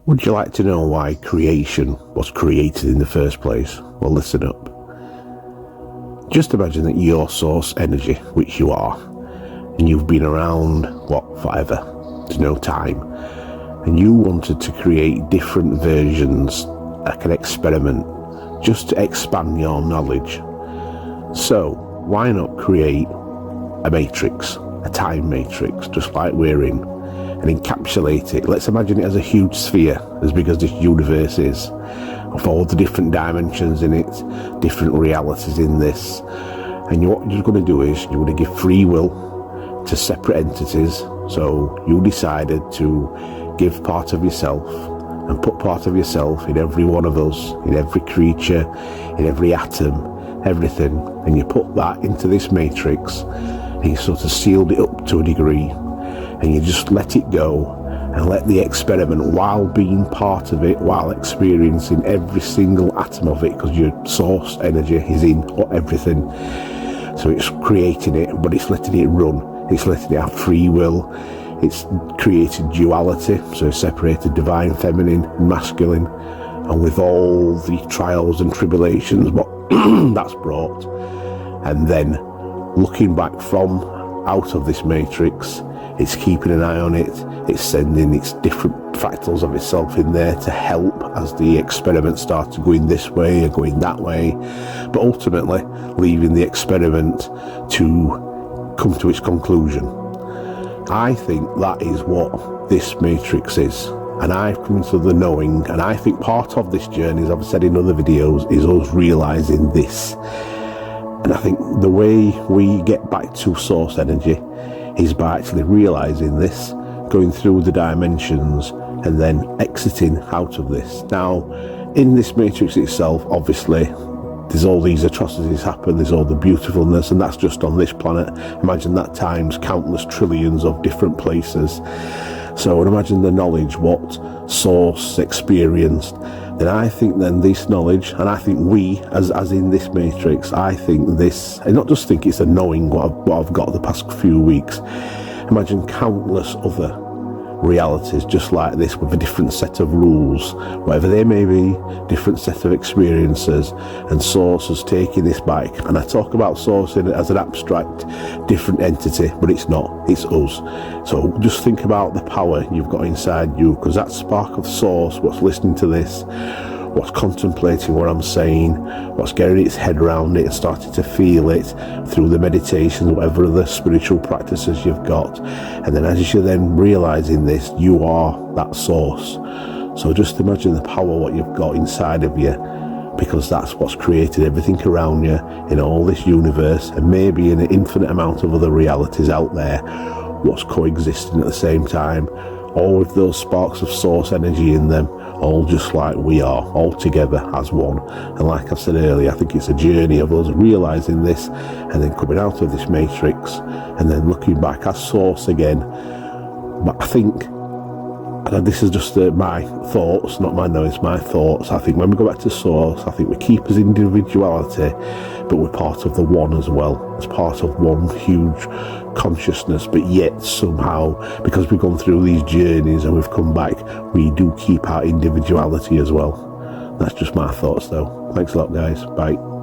Would you like to know why creation was created in the first place? Well, listen up. Just imagine that you're source energy, which you are, and you've been around, forever? There's no time. And you wanted to create different versions, like an experiment, just to expand your knowledge. So, why not create a matrix, a time matrix, just like we're in, and encapsulate it? Let's imagine it as a huge sphere, as big as this universe is, of all the different dimensions in it, different realities in this. And what you're going to do is you're going to give free will to separate entities. So you decided to give part of yourself and put part of yourself in every one of us, in every creature, in every atom, everything. And you put that into this matrix and you sort of sealed it up to a degree. And you just let it go and let the experiment, while being part of it, while experiencing every single atom of it, because your source energy is in everything. So it's creating it, but it's letting it run. It's letting it have free will. It's created duality, so it's separated divine, feminine, masculine, and with all the trials and tribulations what that's brought. And then looking back from out of this matrix, it's keeping an eye on it, it's sending its different fractals of itself in there to help as the experiment starts going this way or going that way, but ultimately leaving the experiment to come to its conclusion. I think that is what this matrix is, and I've come into the knowing, and I think part of this journey, as I've said in other videos, is us realising this. And I think the way we get back to source energy is by actually realising this, going through the dimensions and then exiting out of this. Now, in this matrix itself, obviously, there's all these atrocities happen, there's all the beautifulness, and that's just on this planet. Imagine that times countless trillions of different places. So imagine the knowledge, what Source experienced. Then I think then this knowledge, and I think we, as in this matrix, I think this, I not just think it's a knowing what I've got the past few weeks. Imagine countless other realities just like this with a different set of rules, whatever they may be, different set of experiences, and Source is taking this back. And I talk about Source as an abstract different entity, but it's not, it's us. So just think about the power you've got inside you, because that spark of Source, what's listening to this, what's contemplating what I'm saying, what's getting its head around it and starting to feel it through the meditation, whatever other spiritual practices you've got. And then as you're then realising this, you are that source. So just imagine the power, what you've got inside of you, because that's what's created everything around you in all this universe, and maybe in an infinite amount of other realities out there, what's coexisting at the same time, all with those sparks of source energy in them, all just like we are, all together as one. And like I said earlier, I think it's a journey of us realising this and then coming out of this matrix and then looking back as Source again. But I think, and this is just my thoughts, not my knowledge, my thoughts, I think when we go back to Source, I think we keep as individuality, but we're part of the one as well, as part of one huge consciousness, but yet somehow, because we've gone through these journeys and we've come back, we do keep our individuality as well. That's just my thoughts though. Thanks a lot, guys. Bye.